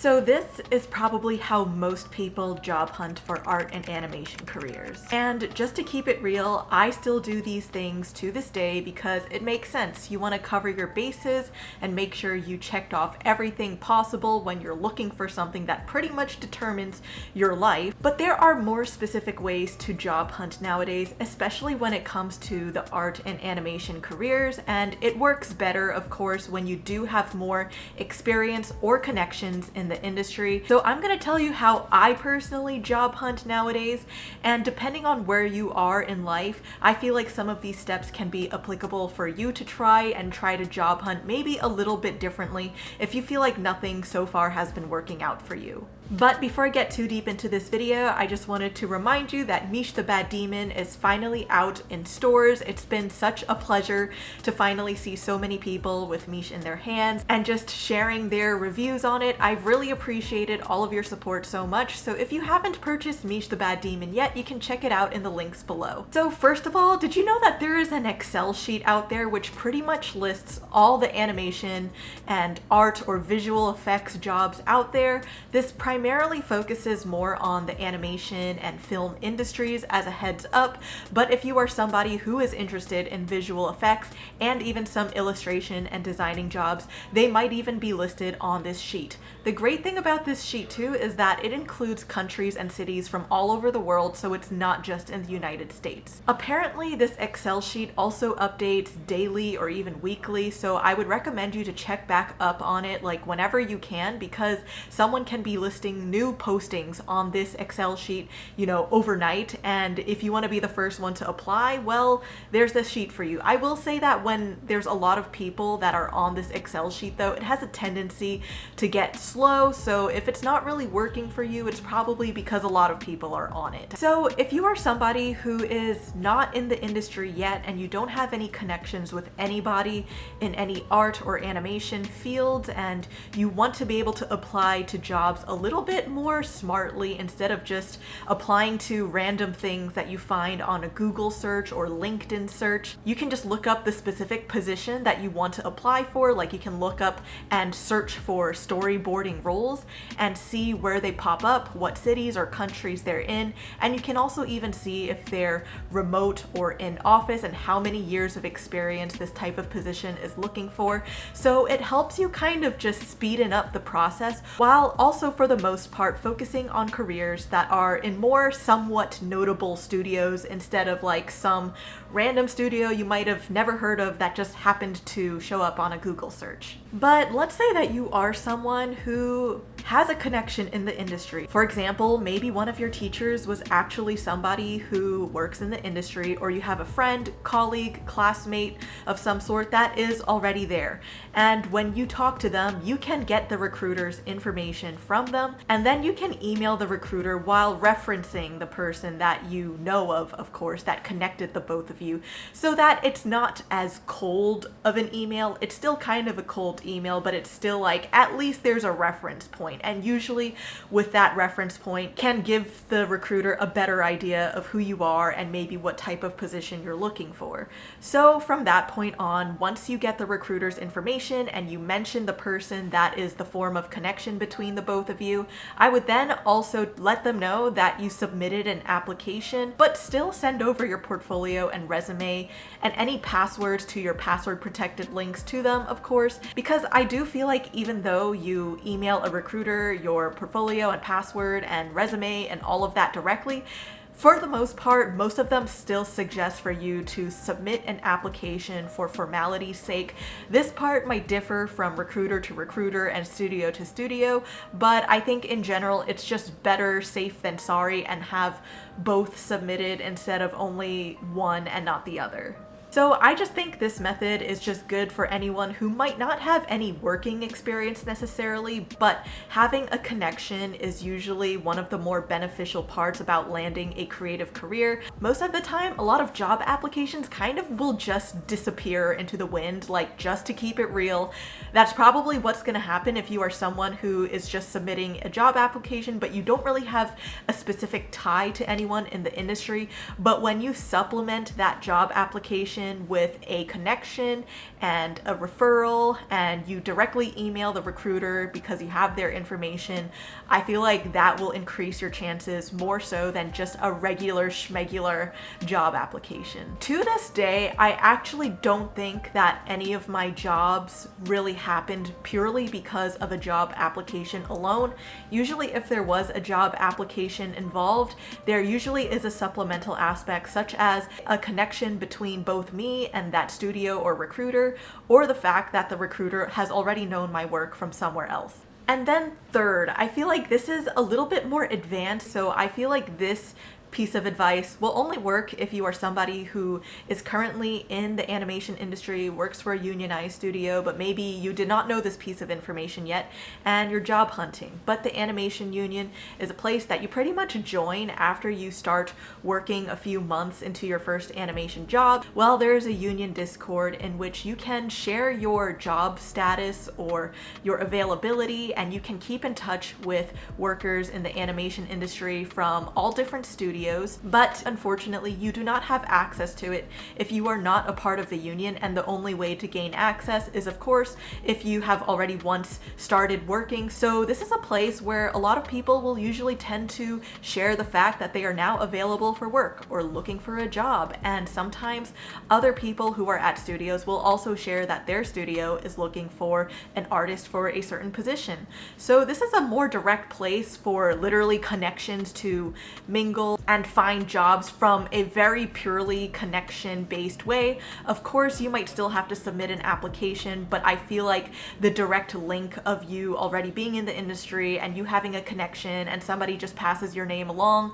So this is probably how most people job hunt for art and animation careers. And just to keep it real, I still do these things to this day because it makes sense. You want to cover your bases and make sure you checked off everything possible when you're looking for something that pretty much determines your life. But there are more specific ways to job hunt nowadays, especially when it comes to the art and animation careers, and it works better, of course, when you do have more experience or connections in the industry. So I'm going to tell you how I personally job hunt nowadays, and depending on where you are in life, I feel like some of these steps can be applicable for you to try to job hunt maybe a little bit differently if you feel like nothing so far has been working out for you. But before I get too deep into this video, I just wanted to remind you that MEESH the Bad Demon is finally out in stores. It's been such a pleasure to finally see so many people with MEESH in their hands and just sharing their reviews on it. I've really appreciated all of your support so much. So if you haven't purchased MEESH the Bad Demon yet, you can check it out in the links below. So first of all, did you know that there is an Excel sheet out there which pretty much lists all the animation and art or visual effects jobs out there? This primarily focuses more on the animation and film industries as a heads up, but if you are somebody who is interested in visual effects and even some illustration and designing jobs, they might even be listed on this sheet. The great thing about this sheet too is that it includes countries and cities from all over the world, so it's not just in the United States. Apparently this Excel sheet also updates daily or even weekly, so I would recommend you to check back up on it like whenever you can, because someone can be listing new postings on this Excel sheet, overnight, and if you want to be the first one to apply, well, there's this sheet for you. I will say that when there's a lot of people that are on this Excel sheet though, it has a tendency to get slow, so if it's not really working for you, it's probably because a lot of people are on it. So if you are somebody who is not in the industry yet and you don't have any connections with anybody in any art or animation fields, and you want to be able to apply to jobs a little bit more smartly instead of just applying to random things that you find on a Google search or LinkedIn search, you can just look up the specific position that you want to apply for. Like you can look up and search for storyboarding roles and see where they pop up, what cities or countries they're in, and you can also even see if they're remote or in office and how many years of experience this type of position is looking for. So it helps you kind of just speeden up the process while also for the most part focusing on careers that are in more somewhat notable studios instead of like some random studio you might have never heard of that just happened to show up on a Google search. But let's say that you are someone who has a connection in the industry. For example, maybe one of your teachers was actually somebody who works in the industry, or you have a friend, colleague, classmate of some sort that is already there. And when you talk to them, you can get the recruiter's information from them, and then you can email the recruiter while referencing the person that you know of course, that connected the both of you, so that it's not as cold of an email. It's still kind of a cold email, but it's still like, at least there's a reference point. And usually with that reference point can give the recruiter a better idea of who you are and maybe what type of position you're looking for. So from that point on, once you get the recruiter's information and you mention the person that is the form of connection between the both of you, I would then also let them know that you submitted an application, but still send over your portfolio and resume and any passwords to your password protected links to them, of course, because I do feel like even though you email a recruiter your portfolio and password and resume and all of that directly, for the most part, most of them still suggest for you to submit an application for formality's sake. This part might differ from recruiter to recruiter and studio to studio, but I think in general it's just better safe than sorry and have both submitted instead of only one and not the other. So I just think this method is just good for anyone who might not have any working experience necessarily, but having a connection is usually one of the more beneficial parts about landing a creative career. Most of the time, a lot of job applications kind of will just disappear into the wind, like just to keep it real. That's probably what's gonna happen if you are someone who is just submitting a job application, but you don't really have a specific tie to anyone in the industry. But when you supplement that job application application with a connection and a referral, and you directly email the recruiter because you have their information, I feel like that will increase your chances more so than just a regular schmegular job application. To this day, I actually don't think that any of my jobs really happened purely because of a job application alone. Usually if there was a job application involved, there usually is a supplemental aspect such as a connection between both me and that studio or recruiter, or the fact that the recruiter has already known my work from somewhere else. And then third, I feel like this is a little bit more advanced, so I feel like this piece of advice will only work if you are somebody who is currently in the animation industry, works for a unionized studio, but maybe you did not know this piece of information yet and you're job hunting. But the animation union is a place that you pretty much join after you start working a few months into your first animation job. Well, there's a union Discord in which you can share your job status or your availability, and you can keep in touch with workers in the animation industry from all different studios. But unfortunately, you do not have access to it if you are not a part of the union, and the only way to gain access is, of course, if you have already once started working. So this is a place where a lot of people will usually tend to share the fact that they are now available for work or looking for a job, and sometimes other people who are at studios will also share that their studio is looking for an artist for a certain position. So this is a more direct place for literally connections to mingle and find jobs from a very purely connection-based way. Of course, you might still have to submit an application, but I feel like the direct link of you already being in the industry and you having a connection and somebody just passes your name along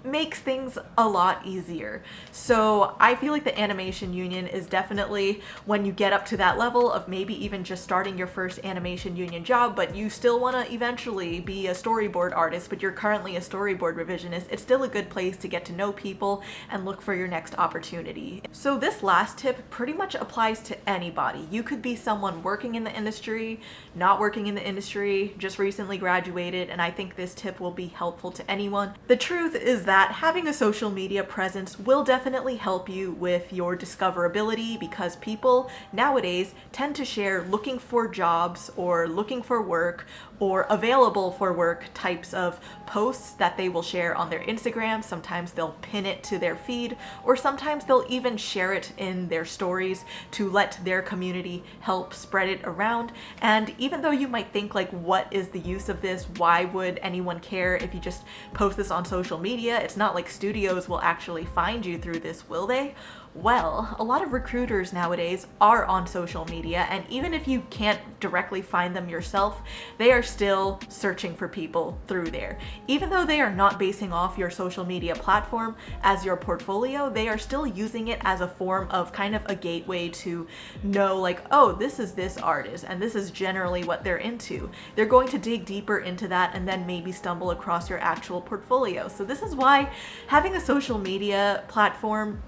makes things a lot easier. So I feel like the animation union is definitely, when you get up to that level of maybe even just starting your first animation union job, but you still want to eventually be a storyboard artist, but you're currently a storyboard revisionist, it's still a good place to get to know people and look for your next opportunity. So this last tip pretty much applies to anybody. You could be someone working in the industry, not working in the industry, just recently graduated, and I think this tip will be helpful to anyone. The truth is that having a social media presence will definitely help you with your discoverability, because people nowadays tend to share looking for jobs or looking for work or available for work types of posts that they will share on their Instagram. Sometimes they'll pin it to their feed, or sometimes they'll even share it in their stories to let their community help spread it around. And even though you might think like, what is the use of this? Why would anyone care if you just post this on social media? It's not like studios will actually find you through this, will they? Well, a lot of recruiters nowadays are on social media, and even if you can't directly find them yourself, they are still searching for people through there. Even though they are not basing off your social media platform as your portfolio, they are still using it as a form of kind of a gateway to know like, oh, this is this artist and this is generally what they're into. They're going to dig deeper into that and then maybe stumble across your actual portfolio. So this is why having a social media platform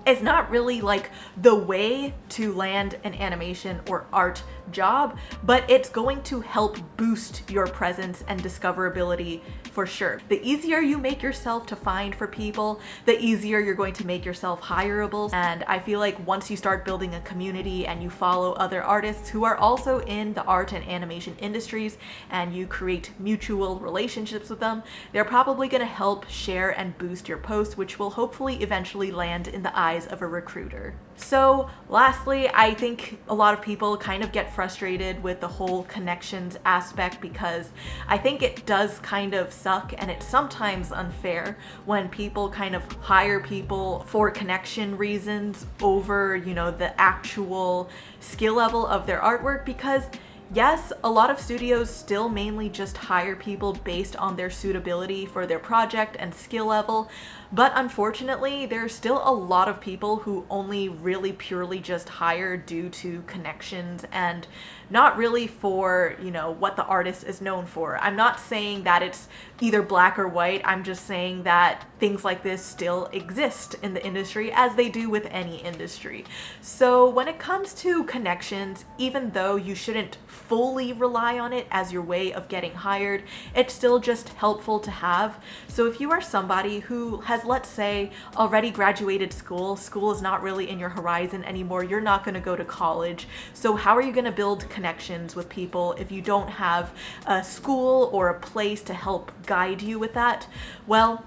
is not really like the way to land an animation or art job, but it's going to help boost your presence and discoverability for sure. The easier you make yourself to find for people, the easier you're going to make yourself hireable. And I feel like once you start building a community and you follow other artists who are also in the art and animation industries, and you create mutual relationships with them, they're probably going to help share and boost your posts, which will hopefully eventually land in the eyes of a recruiter. So lastly, I think a lot of people kind of get frustrated with the whole connections aspect, because I think it does kind of suck and it's sometimes unfair when people kind of hire people for connection reasons over, you know, the actual skill level of their artwork. Because yes, a lot of studios still mainly just hire people based on their suitability for their project and skill level, but unfortunately, there's still a lot of people who only really purely just hire due to connections and not really for, you know, what the artist is known for. I'm not saying that it's either black or white. I'm just saying that things like this still exist in the industry, as they do with any industry. So when it comes to connections, even though you shouldn't fully rely on it as your way of getting hired, it's still just helpful to have. So if you are somebody who has has, let's say, already graduated school. School is not really in your horizon anymore. You're not going to go to college. So how are you going to build connections with people if you don't have a school or a place to help guide you with that? Well,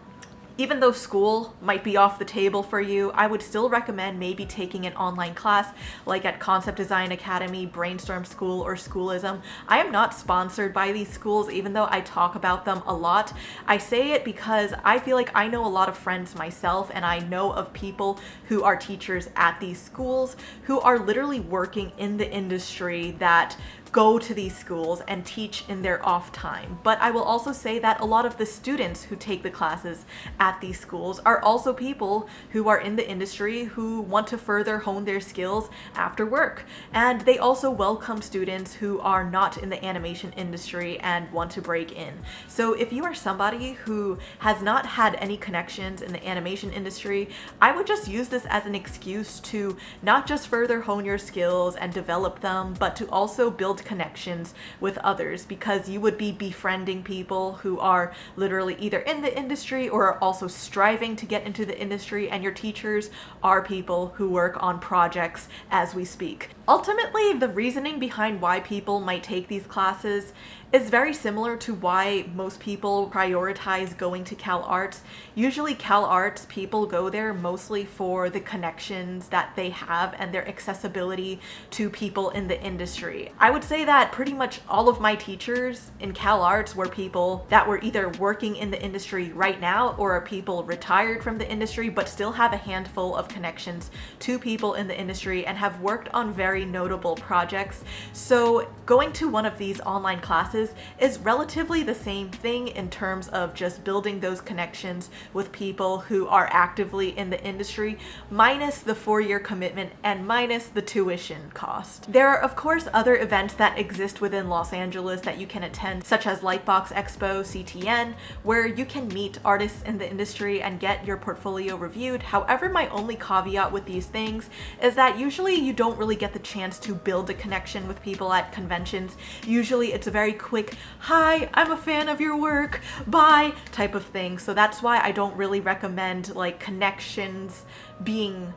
even though school might be off the table for you, I would still recommend maybe taking an online class like at Concept Design Academy, Brainstorm School, or Schoolism. I am not sponsored by these schools, even though I talk about them a lot. I say it because I feel like I know a lot of friends myself, and I know of people who are teachers at these schools who are literally working in the industry that go to these schools and teach in their off time. But I will also say that a lot of the students who take the classes at these schools are also people who are in the industry who want to further hone their skills after work. And they also welcome students who are not in the animation industry and want to break in. So if you are somebody who has not had any connections in the animation industry, I would just use this as an excuse to not just further hone your skills and develop them, but to also build connections with others, because you would be befriending people who are literally either in the industry or are also striving to get into the industry, and your teachers are people who work on projects as we speak. Ultimately, the reasoning behind why people might take these classes is very similar to why most people prioritize going to Cal Arts. Usually Cal Arts, people go there mostly for the connections that they have and their accessibility to people in the industry. I would say that pretty much all of my teachers in Cal Arts were people that were either working in the industry right now or are people retired from the industry but still have a handful of connections to people in the industry and have worked on very notable projects. So going to one of these online classes is relatively the same thing in terms of just building those connections with people who are actively in the industry, minus the 4-year commitment and minus the tuition cost. There are of course other events that exist within Los Angeles that you can attend, such as Lightbox Expo, CTN, where you can meet artists in the industry and get your portfolio reviewed. However, my only caveat with these things is that usually you don't really get the chance to build a connection with people at conventions. Usually it's a very quick, hi, I'm a fan of your work, bye type of thing. So that's why I don't really recommend like connections being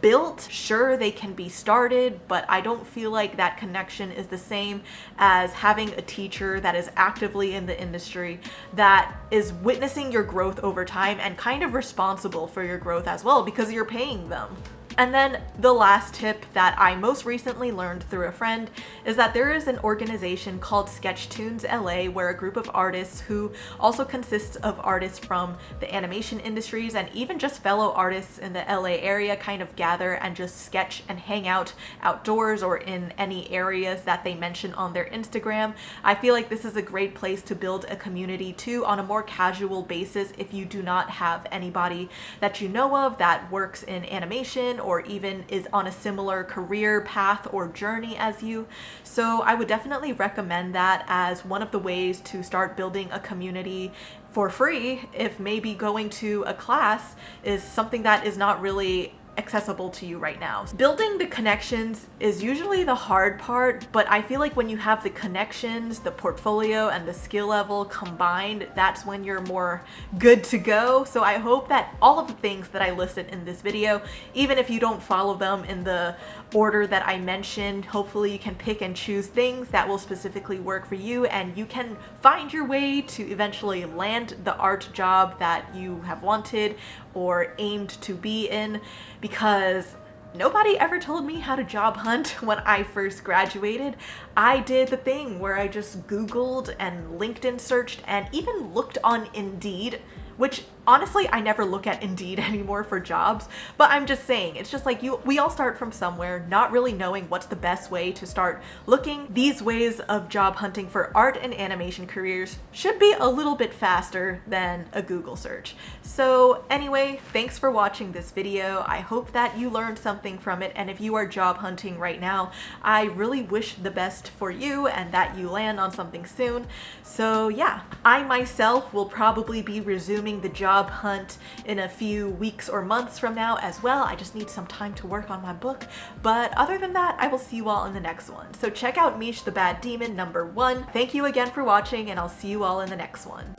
built. Sure, they can be started, but I don't feel like that connection is the same as having a teacher that is actively in the industry, that is witnessing your growth over time and kind of responsible for your growth as well because you're paying them. And then the last tip that I most recently learned through a friend is that there is an organization called Sketchtoons LA, where a group of artists who also consists of artists from the animation industries and even just fellow artists in the LA area kind of gather and just sketch and hang out outdoors or in any areas that they mention on their Instagram. I feel like this is a great place to build a community too on a more casual basis if you do not have anybody that you know of that works in animation or even is on a similar career path or journey as you. So I would definitely recommend that as one of the ways to start building a community for free, if maybe going to a class is something that is not really accessible to you right now. Building the connections is usually the hard part, but I feel like when you have the connections, the portfolio, and the skill level combined, that's when you're more good to go. So I hope that all of the things that I listed in this video, even if you don't follow them in the order that I mentioned, hopefully you can pick and choose things that will specifically work for you, and you can find your way to eventually land the art job that you have wanted or aimed to be in, because nobody ever told me how to job hunt when I first graduated. I did the thing where I just Googled and LinkedIn searched and even looked on Indeed, which honestly, I never look at Indeed anymore for jobs, but I'm just saying, it's just like we all start from somewhere, not really knowing what's the best way to start looking. These ways of job hunting for art and animation careers should be a little bit faster than a Google search. So anyway, thanks for watching this video. I hope that you learned something from it, and if you are job hunting right now, I really wish the best for you and that you land on something soon. So yeah, I myself will probably be resuming the job hunt in a few weeks or months from now as well. I just need some time to work on my book. But other than that, I will see you all in the next one. So check out MEESH the Bad Demon #1. Thank you again for watching, and I'll see you all in the next one.